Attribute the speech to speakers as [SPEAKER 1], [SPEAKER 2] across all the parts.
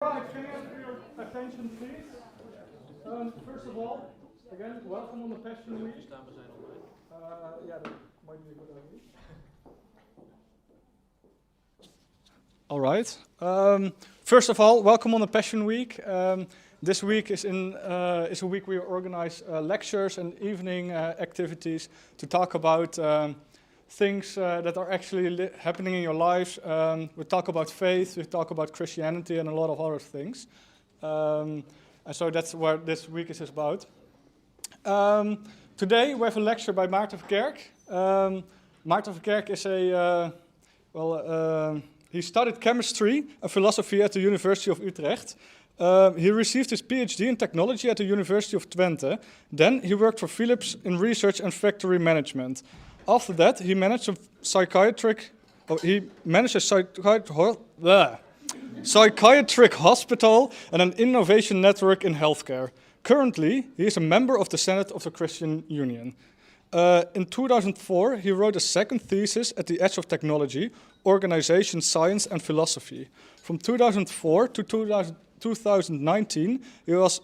[SPEAKER 1] Right, can I ask for your attention, please? First of all, again, welcome on the Passion Week. Yeah, that might be a good idea. All right. First of all, welcome on the Passion Week. This week is a week we organize lectures and evening activities to talk about things that are actually happening in your lives. We talk about faith, we talk about Christianity, and a lot of other things. And so that's what this week is about. Today we have a lecture by Maarten Verkerk. Maarten Verkerk is he studied chemistry and philosophy at the University of Utrecht. He received his PhD in technology at the University of Twente. Then he worked for Philips in research and factory management. After that, he managed a psychiatric hospital and an innovation network in healthcare. Currently, he is a member of the Senate of the Christian Union. In 2004, he wrote a second thesis at the edge of technology, organization, science, and philosophy. From 2004 to 2019, he was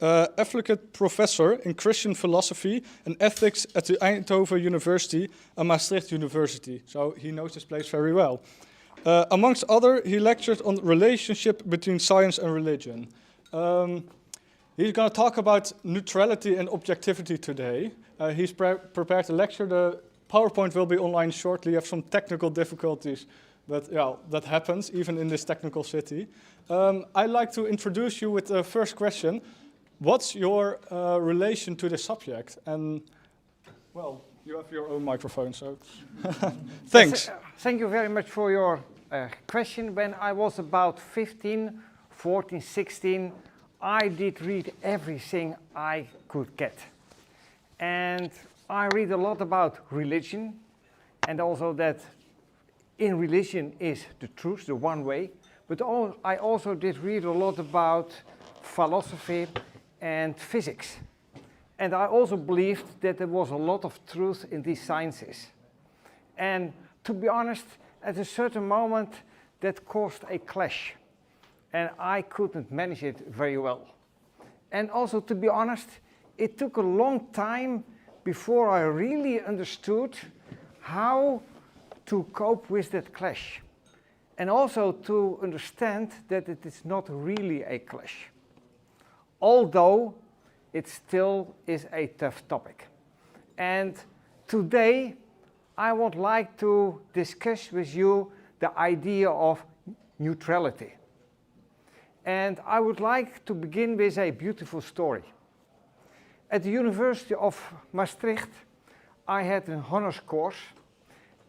[SPEAKER 1] affiliate professor in Christian philosophy and ethics at the Eindhoven University and Maastricht University. So he knows this place very well. Amongst other, he lectured on the relationship between science and religion. He's going to talk about neutrality and objectivity today. He's prepared a lecture. The PowerPoint will be online shortly. You have some technical difficulties, but yeah, that happens even in this technical city. I'd like to introduce you with the first question. What's your relation to the subject? And, well, you have your own microphone, so thanks.
[SPEAKER 2] Yes, thank you very much for your question. When I was about 15, 14, 16, I did read everything I could get. And I read a lot about religion, and also that in religion is the truth, the one way. But I also did read a lot about philosophy and physics. And I also believed that there was a lot of truth in these sciences. And to be honest, at a certain moment, that caused a clash. And I couldn't manage it very well. And also, to be honest, it took a long time before I really understood how to cope with that clash. And also to understand that it is not really a clash. Although it still is a tough topic. And today I would like to discuss with you the idea of neutrality. And I would like to begin with a beautiful story. At the University of Maastricht, I had an honors course,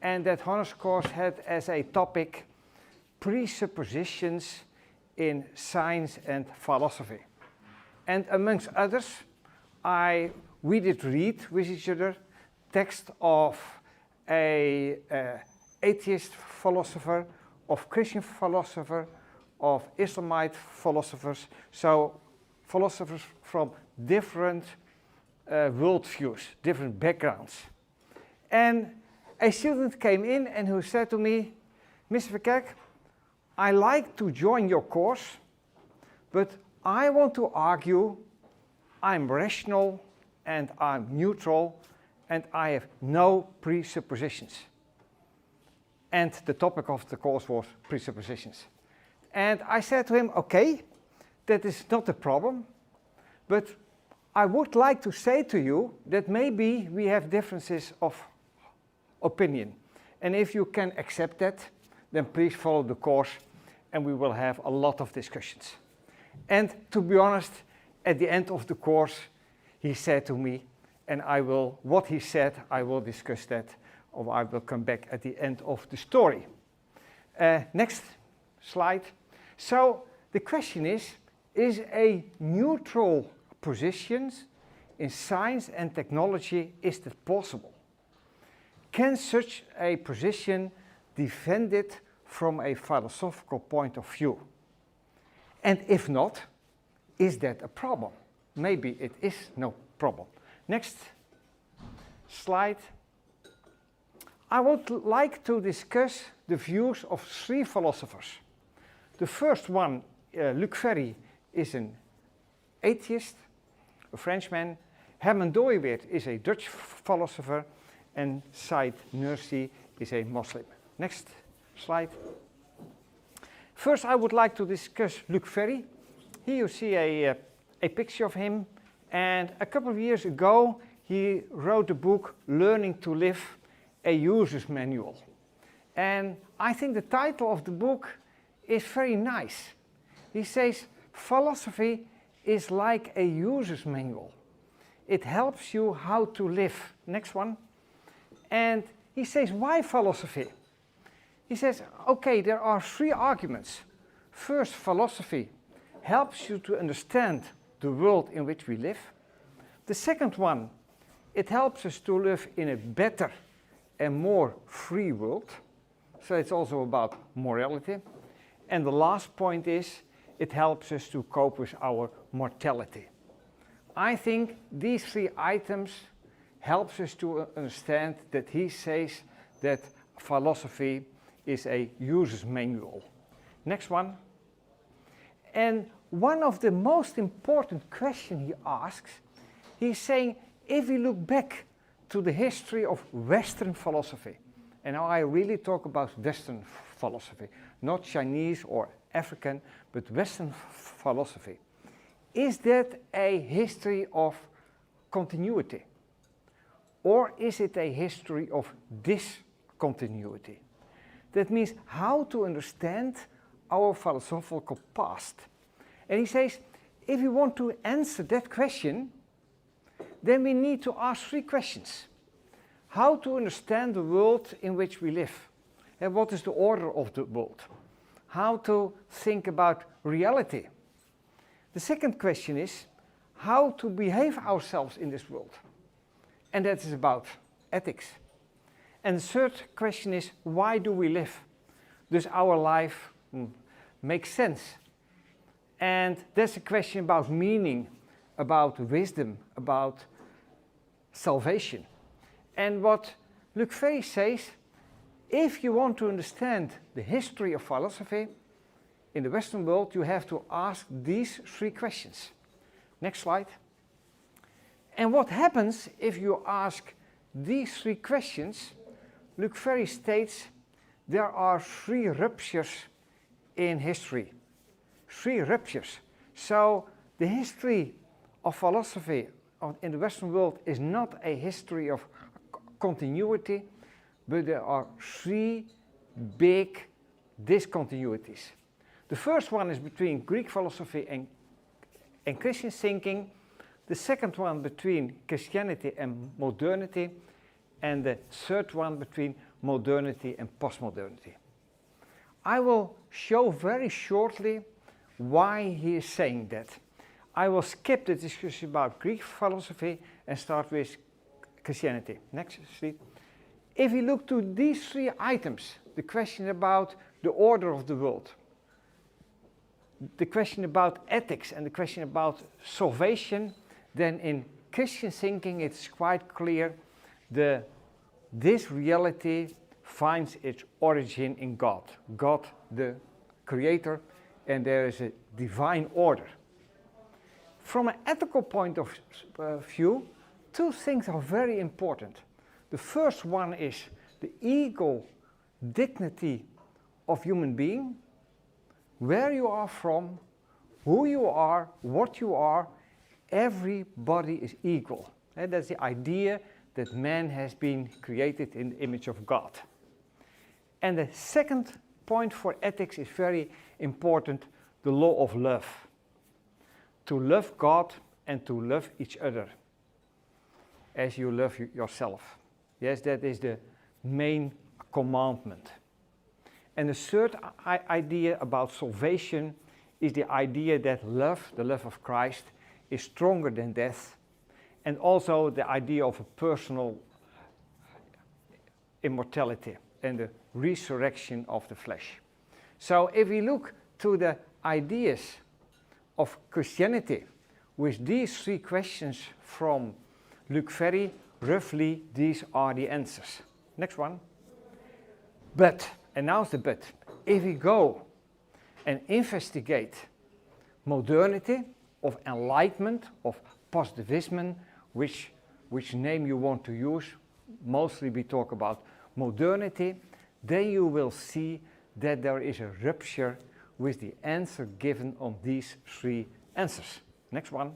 [SPEAKER 2] and that honors course had as a topic presuppositions in science and philosophy. And amongst others, we did read with each other text of an atheist philosopher, of Christian philosopher, of Islamite philosophers, so philosophers from different worldviews, different backgrounds. And a student came in and who said to me, Mr. Verkerk, I like to join your course, but I want to argue I'm rational and I'm neutral and I have no presuppositions. And the topic of the course was presuppositions. And I said to him, okay, that is not a problem, but I would like to say to you that maybe we have differences of opinion. And if you can accept that, then please follow the course and we will have a lot of discussions. And to be honest, at the end of the course, he said to me, and what he said, I will discuss that, or I will come back at the end of the story. Next slide. So the question is a neutral position in science and technology, is that possible? Can such a position defend it from a philosophical point of view? And if not, is that a problem? Maybe it is no problem. Next slide. I would like to discuss the views of three philosophers. The first one Luc Ferry is an atheist, a Frenchman. Herman Dooyeweerd is a Dutch philosopher, and Said Nursi is a Muslim. Next slide. First, I would like to discuss Luc Ferry. Here you see a picture of him, and a couple of years ago, he wrote the book Learning to Live, a User's Manual. And I think the title of the book is very nice. He says, philosophy is like a user's manual. It helps you how to live. Next one. And he says, why philosophy? He says, okay, there are three arguments. First, philosophy helps you to understand the world in which we live. The second one, it helps us to live in a better and more free world. So it's also about morality. And the last point is, it helps us to cope with our mortality. I think these three items helps us to understand that he says that philosophy is a user's manual. Next one. And one of the most important questions he asks, he's saying, if we look back to the history of Western philosophy, and now I really talk about Western philosophy, not Chinese or African, but Western philosophy. Is that a history of continuity? Or is it a history of discontinuity? That means how to understand our philosophical past. And he says, if we want to answer that question, then we need to ask three questions. How to understand the world in which we live, and what is the order of the world? How to think about reality. The second question is, how to behave ourselves in this world? And that is about ethics. And the third question is, why do we live? Does our life make sense? And that's a question about meaning, about wisdom, about salvation. And what Luc Ferry says, if you want to understand the history of philosophy in the Western world, you have to ask these three questions. Next slide. And what happens if you ask these three questions? Luc Ferry states there are three ruptures in history. Three ruptures. So the history of philosophy in the Western world is not a history of continuity, but there are three big discontinuities. The first one is between Greek philosophy and Christian thinking. The second one between Christianity and modernity. And the third one between modernity and postmodernity. I will show very shortly why he is saying that. I will skip the discussion about Greek philosophy and start with Christianity. Next slide. If we look to these three items, the question about the order of the world, the question about ethics, and the question about salvation, then in Christian thinking it's quite clear this reality finds its origin in God. God, the creator, and there is a divine order. From an ethical point of view, two things are very important. The first one is the ego dignity of human being, where you are from, who you are, what you are. Everybody is equal. And that's the idea that man has been created in the image of God. And the second point for ethics is very important, the law of love. To love God and to love each other as you love yourself. Yes, that is the main commandment. And the third idea about salvation is the idea that love, the love of Christ, is stronger than death. And also the idea of a personal immortality and the resurrection of the flesh. So if we look to the ideas of Christianity with these three questions from Luc Ferry, roughly these are the answers. Next one. But, and now's the but, if we go and investigate modernity, of enlightenment, of positivism, which name you want to use. Mostly we talk about modernity. Then you will see that there is a rupture with the answer given on these three answers. Next one.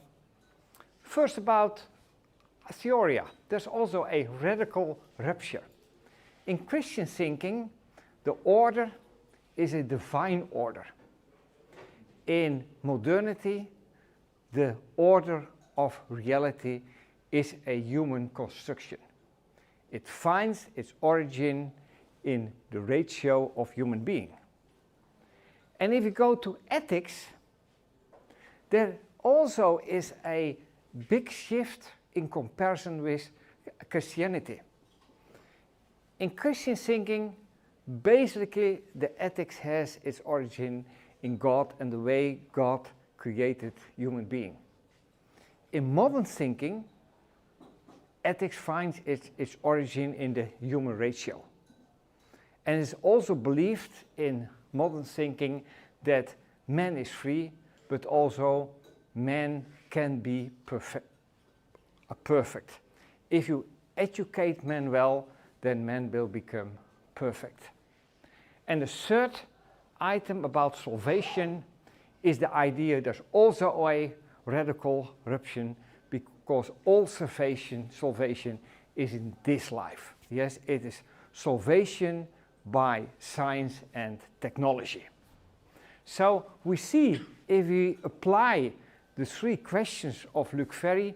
[SPEAKER 2] First about theoria. There's also a radical rupture. In Christian thinking, the order is a divine order. In modernity, the order of reality is a human construction. It finds its origin in the ratio of human being. And if you go to ethics, there also is a big shift in comparison with Christianity. In Christian thinking, basically the ethics has its origin in God and the way God created human being. In modern thinking, ethics finds its origin in the human ratio. And it's also believed in modern thinking that man is free, but also man can be perfect. If you educate man well, then man will become perfect. And the third item about salvation is the idea there's also a radical rupture because all salvation is in this life. Yes, it is salvation by science and technology. So we see if we apply the three questions of Luc Ferry,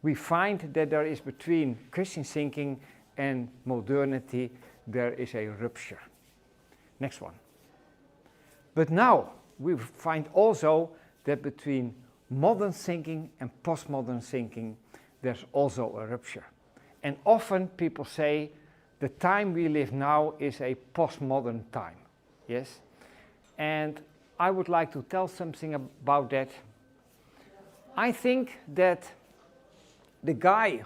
[SPEAKER 2] we find that there is between Christian thinking and modernity, there is a rupture. Next one. But now we find also that between modern thinking and postmodern thinking, there's also a rupture. And often people say the time we live now is a postmodern time. Yes? And I would like to tell something about that. I think that the guy,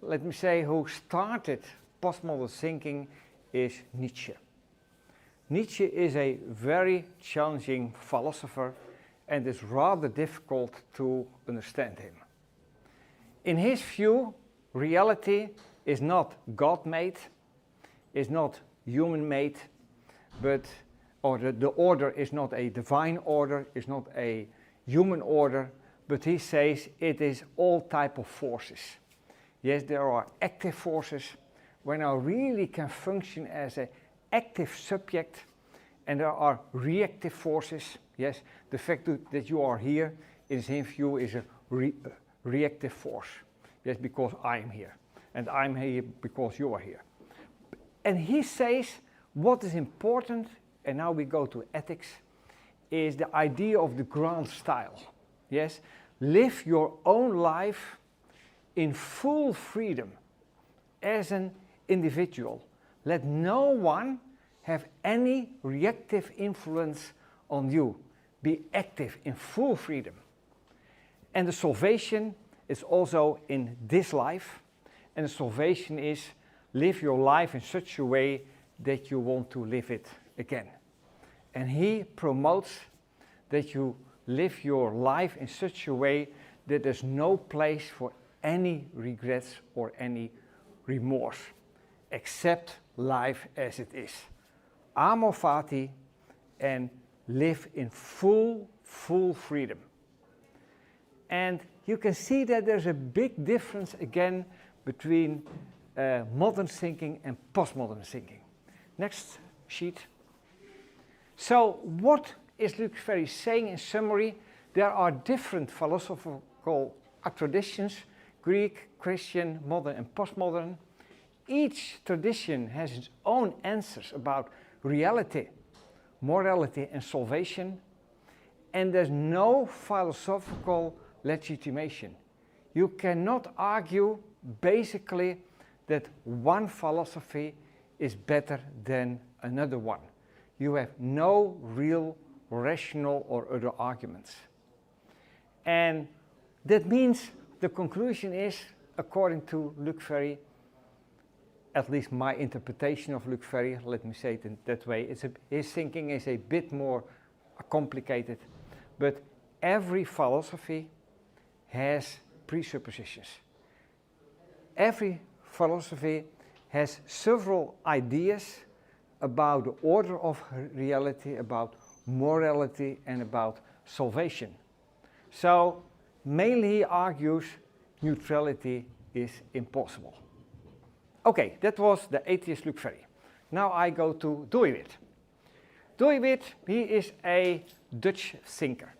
[SPEAKER 2] let me say, who started postmodern thinking is Nietzsche. Nietzsche is a very challenging philosopher and it's rather difficult to understand him. In his view, reality is not God-made, is not human-made, but the order is not a divine order, is not a human order, but he says it is all type of forces. Yes, there are active forces when I really can function as an active subject, and there are reactive forces. Yes, the fact that you are here, in his view, is a reactive force. Yes, because I am here, and I'm here because you are here. And he says what is important, and now we go to ethics, is the idea of the grand style. Yes, live your own life in full freedom as an individual. Let no one have any reactive influence on you. Be active in full freedom. And the salvation is also in this life. And the salvation is live your life in such a way that you want to live it again. And he promotes that you live your life in such a way that there's no place for any regrets or any remorse, except life as it is. Amor fati, and live in full freedom. And you can see that there's a big difference again between modern thinking and postmodern thinking. Next sheet. So what is Luc Ferry saying in summary? There are different philosophical traditions, Greek, Christian, modern and postmodern. Each tradition has its own answers about reality, morality and salvation, and there's no philosophical legitimation. You cannot argue basically that one philosophy is better than another one. You have no real rational or other arguments. And that means the conclusion is, according to Luc Ferry, at least my interpretation of Luc Ferry, let me say it in that way, his thinking is a bit more complicated, but every philosophy has presuppositions. Every philosophy has several ideas about the order of reality, about morality, and about salvation. So, mainly he argues neutrality is impossible. Okay, that was the atheist Luc Ferry. Now I go to Dooyeweerd. Dooyeweerd, he is a Dutch thinker.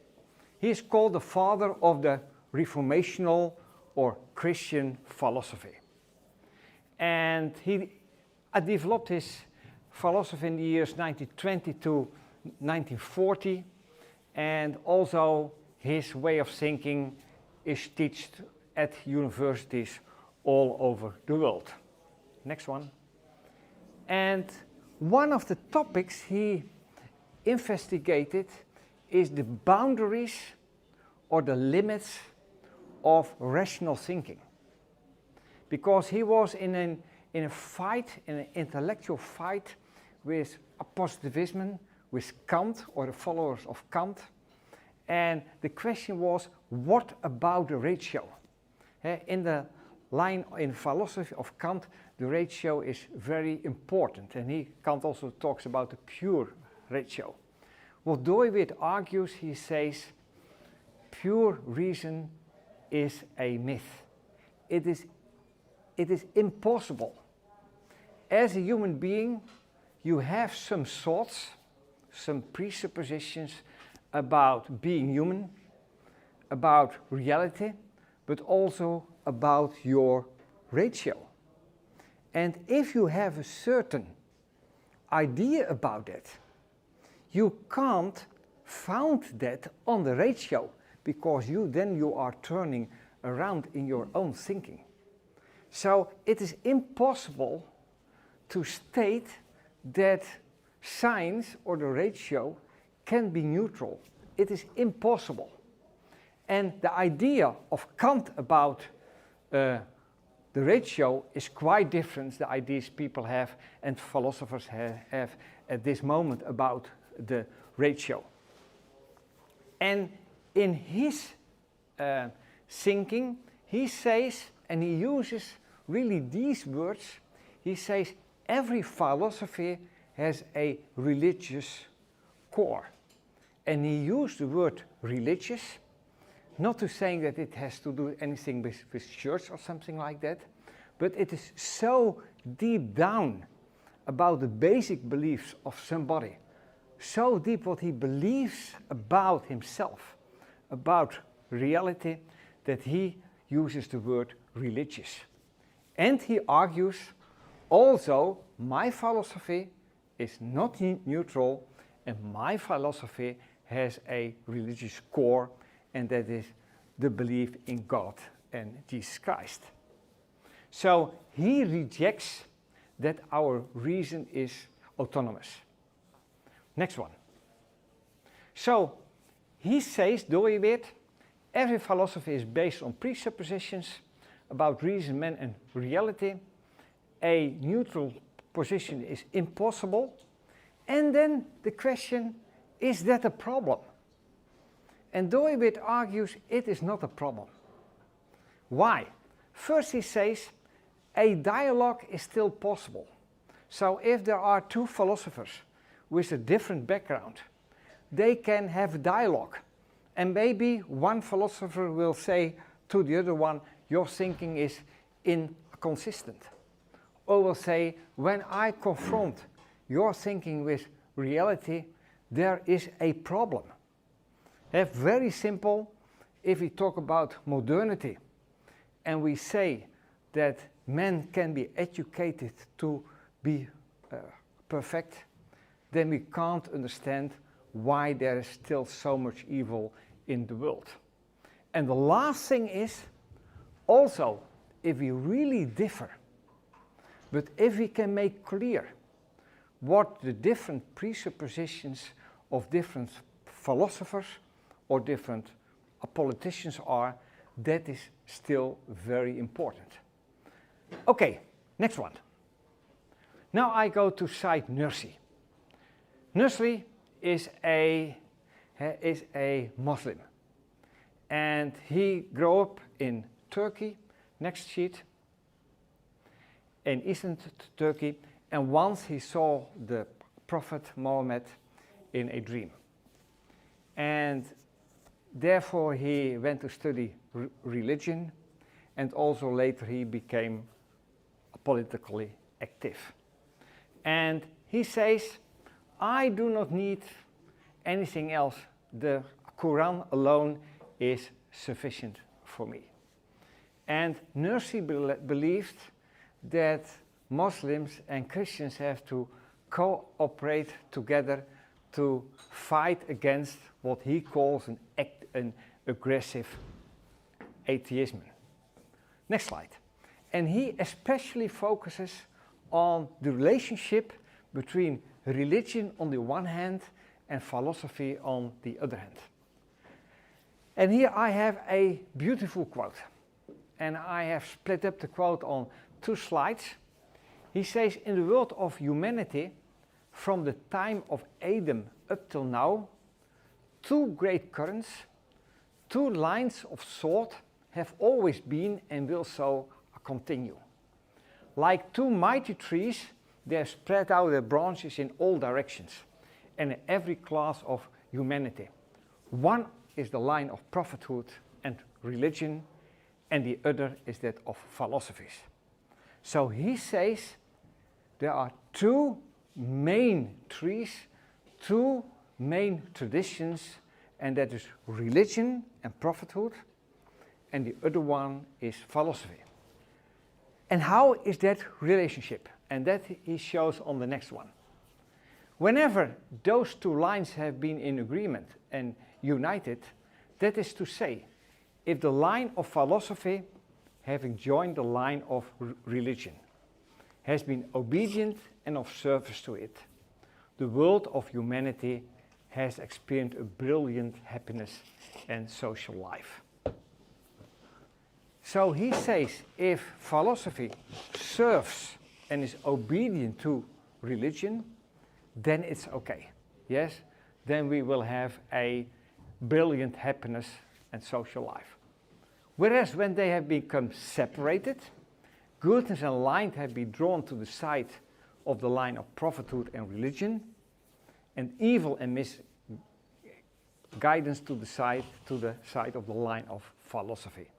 [SPEAKER 2] He is called the father of the Reformational or Christian philosophy. And he developed his philosophy in the years 1920 to 1940, and also his way of thinking is taught at universities all over the world. Next one. And one of the topics he investigated is the boundaries or the limits of rational thinking. Because he was in a fight, in an intellectual fight with positivism, with Kant or the followers of Kant. And the question was, what about the ratio? In the line in philosophy of Kant, the ratio is very important. And Kant also talks about the pure ratio. What Dooyeweerd argues, he says, pure reason is a myth. It is impossible. As a human being, you have some thoughts, some presuppositions about being human, about reality, but also about your ratio. And if you have a certain idea about that, you can't found that on the ratio, because then you are turning around in your own thinking. So it is impossible to state that science or the ratio can be neutral. It is impossible. And the idea of Kant about the ratio is quite different, the ideas people have and philosophers have at this moment about the ratio. And in his thinking, he says, and he uses really these words, he says, every philosophy has a religious core. And he used the word religious, not to saying that it has to do anything with church or something like that, but it is so deep down about the basic beliefs of somebody, so deep what he believes about himself, about reality, that he uses the word religious. And he argues, also, my philosophy is not neutral, and my philosophy has a religious core, and that is the belief in God and Jesus Christ. So he rejects that our reason is autonomous. Next one. So he says, Dooyeweerd, every philosophy is based on presuppositions about reason, man, and reality. A neutral position is impossible. And then the question, is that a problem? And Dooyeweerd argues it is not a problem. Why? First he says, a dialogue is still possible. So if there are two philosophers with a different background, they can have a dialogue. And maybe one philosopher will say to the other one, your thinking is inconsistent. Or will say, when I confront your thinking with reality, there is a problem. Very simple, if we talk about modernity, and we say that men can be educated to be perfect, then we can't understand why there is still so much evil in the world. And the last thing is, also, if we really differ, but if we can make clear what the different presuppositions of different philosophers or different politicians are, that is still very important. Okay, next one. Now I go to Said Nursi. Nursi is a Muslim. And he grew up in Turkey, next sheet, in eastern Turkey. And once he saw the Prophet Muhammad in a dream. And therefore he went to study religion, and also later he became politically active. And he says, I do not need anything else. The Quran alone is sufficient for me. And Nursi believed that Muslims and Christians have to cooperate together to fight against what he calls an aggressive atheism. Next slide. And he especially focuses on the relationship between religion on the one hand and philosophy on the other hand. And here I have a beautiful quote. And I have split up the quote on 2 slides. He says, in the world of humanity, from the time of Adam up till now, 2 great currents, 2 lines of thought have always been and will so continue. Like 2 mighty trees, they have spread out their branches in all directions and in every class of humanity. One is the line of prophethood and religion, and the other is that of philosophies. So he says there are 2 main trees, 2 main traditions, and that is religion and prophethood, and the other one is philosophy. And how is that relationship? And that he shows on the next one. Whenever those 2 lines have been in agreement and united, that is to say, if the line of philosophy, having joined the line of religion, has been obedient and of service to it, the world of humanity has experienced a brilliant happiness and social life. So he says, if philosophy serves and is obedient to religion, then it's okay. Yes, then we will have a brilliant happiness and social life. Whereas when they have become separated, goodness and light have been drawn to the side of the line of prophethood and religion, and evil and misguidance to the side of the line of philosophy.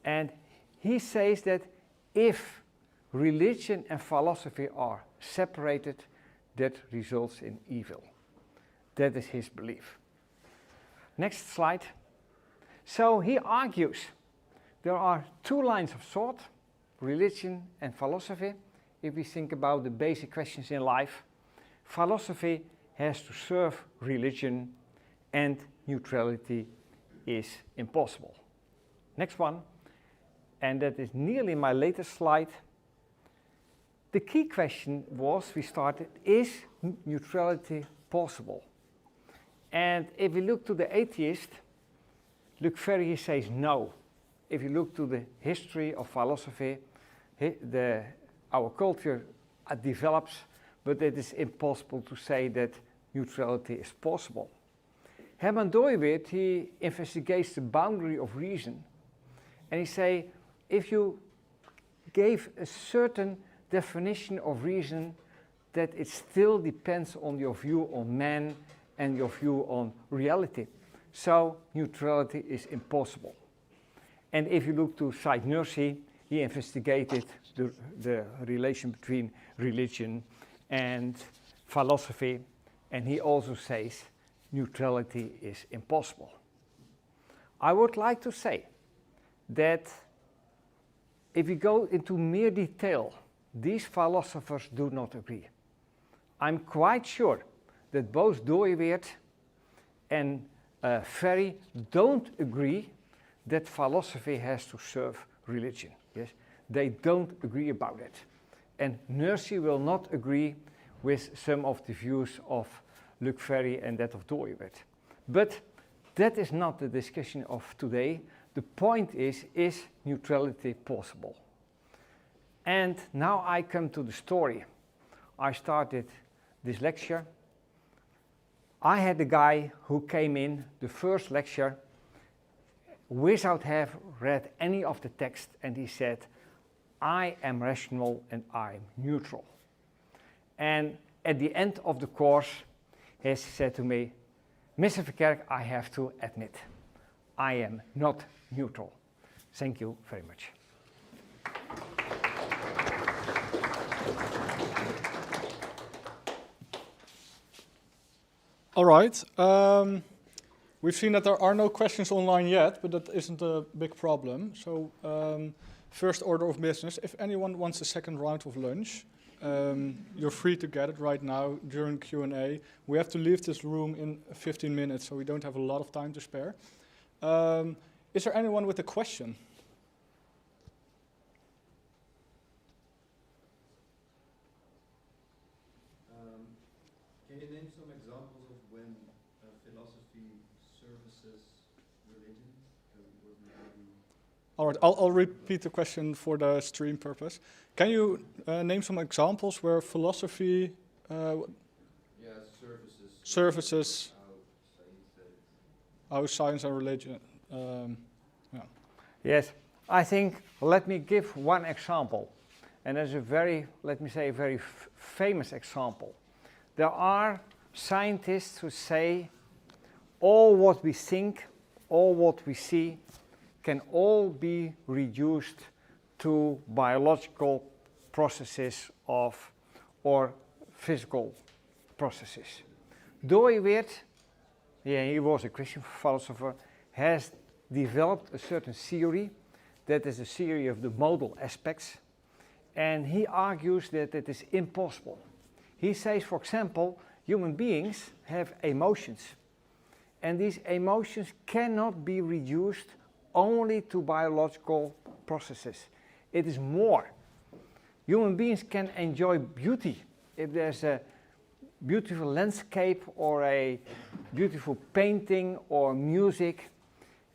[SPEAKER 2] And he says that if religion and philosophy are separated, that results in evil. That is his belief. Next slide. So he argues there are 2 lines of thought, religion and philosophy. If we think about the basic questions in life, philosophy has to serve religion, and neutrality is impossible. Next one, and that is nearly my latest slide. The key question was, we started, is neutrality possible? And if we look to the atheist, Luc Ferry, he says no. If you look to the history of philosophy, our culture develops, but it is impossible to say that neutrality is possible. Herman Dooyeweerd, he investigates the boundary of reason, and he say, if you gave a certain definition of reason, that it still depends on your view on man and your view on reality. So neutrality is impossible. And if you look to Said Nursi, he investigated the relation between religion and philosophy, and he also says neutrality is impossible. I would like to say that if we go into mere detail, these philosophers do not agree. I'm quite sure that both Dooyeweerd and Ferry don't agree that philosophy has to serve religion. Yes, they don't agree about it. And Nursi will not agree with some of the views of Luc Ferry and that of Dooyeweerd. But that is not the discussion of today. The point is neutrality possible? And now I come to the story. I started this lecture. I had a guy who came in the first lecture, without have read any of the text, and he said, I am rational and I'm neutral. And at the end of the course, he said to me, Mr. Verkerk, I have to admit, I am not neutral. Thank you very much.
[SPEAKER 1] All right. We've seen that there are no questions online yet, but that isn't a big problem. So first order of business, if anyone wants a second round of lunch, you're free to get it right now during Q&A. We have to leave this room in 15 minutes, so we don't have a lot of time to spare. Is there anyone with a question?
[SPEAKER 3] Can you name some examples of when philosophy services religion?
[SPEAKER 1] All right, I'll repeat the question for the stream purpose. Can you name some examples where philosophy services how science and religion?
[SPEAKER 2] Yes, I think, let me give one example. And that's a very, let me say, a very famous example. There are scientists who say all what we think, all what we see, can all be reduced to biological processes or physical processes. Dooyeweerd, he was a Christian philosopher, has developed a certain theory that is a theory of the modal aspects, and he argues that it is impossible. He says, for example, human beings have emotions, and these emotions cannot be reduced only to biological processes. It is more. Human beings can enjoy beauty. If there's a beautiful landscape or a beautiful painting or music,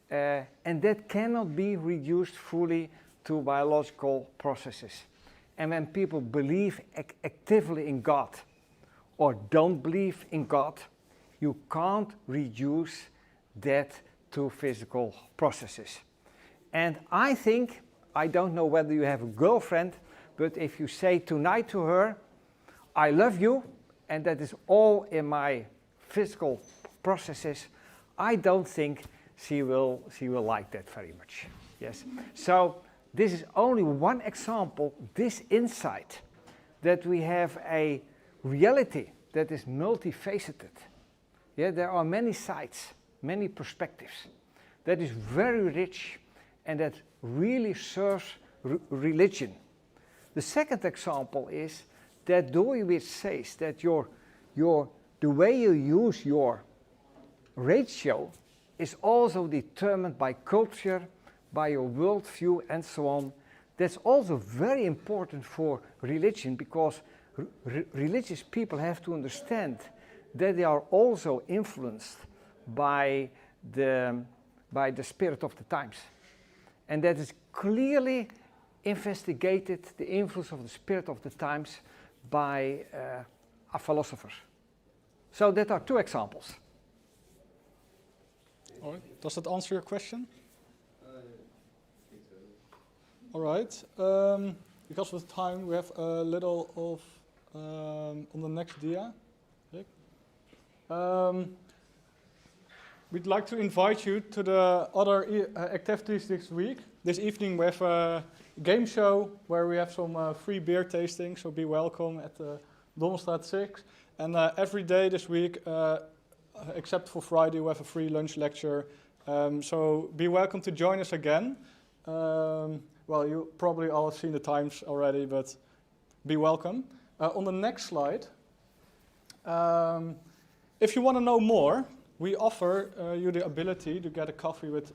[SPEAKER 2] and that cannot be reduced fully to biological processes. And when people believe actively in God or don't believe in God, you can't reduce that to physical processes. And I think, I don't know whether you have a girlfriend, but if you say tonight to her, I love you, and that is all in my physical processes, I don't think she will like that very much. Yes. So this is only one example, this insight, that we have a reality that is multifaceted. Yeah, there are many sides, many perspectives, that is very rich and that really serves religion. The second example is that Dooyeweerd says that the way you use your ratio is also determined by culture, by your worldview and so on. That's also very important for religion, because religious people have to understand that they are also influenced by the spirit of the times. And that is clearly investigated, the influence of the spirit of the times, by philosophers. So that are two examples.
[SPEAKER 1] All right. Does that answer your question? All right. Because of time, we have a little of on the next dia. We'd like to invite you to the other activities this week. This evening we have a game show where we have some free beer tasting, so be welcome at the Domstraat 6. And every day this week, except for Friday, we have a free lunch lecture. So be welcome to join us again. Well, you probably all have seen the times already, but be welcome. On the next slide, if you want to know more, we offer you the ability to get a coffee with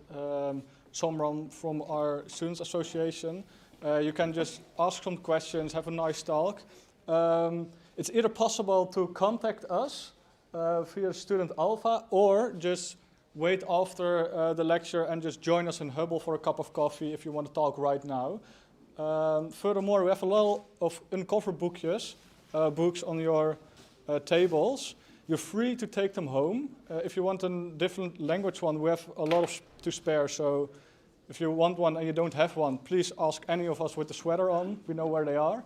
[SPEAKER 1] someone from our Students Association. You can just ask some questions, have a nice talk. It's either possible to contact us via Student Alpha, or just wait after the lecture and just join us in Hubble for a cup of coffee if you want to talk right now. Furthermore, we have a lot of uncover books on your tables. You're free to take them home. If you want a different language one, we have a lot to spare. So if you want one and you don't have one, please ask any of us with the sweater on. We know where they are.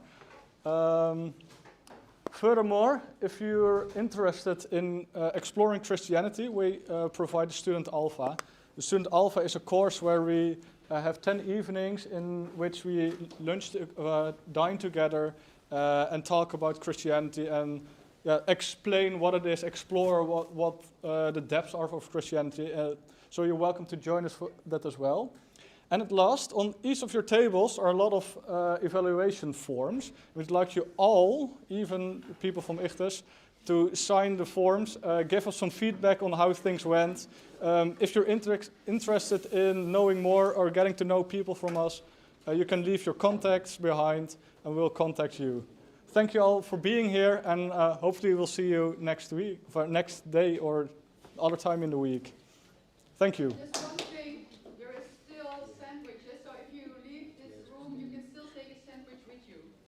[SPEAKER 1] Furthermore, if you're interested in exploring Christianity, we provide the Student Alpha. The Student Alpha is a course where we have 10 evenings in which we dine together and talk about Christianity and explain what it is, explore what the depths are of Christianity. So you're welcome to join us for that as well. And at last, on each of your tables are a lot of evaluation forms. We'd like you all, even people from Ichthus, to sign the forms, give us some feedback on how things went. If you're interested in knowing more or getting to know people from us, you can leave your contacts behind and we'll contact you. Thank you all for being here, and hopefully we'll see you next week, or next day, or other time in the week. Thank you.
[SPEAKER 4] Just one thing.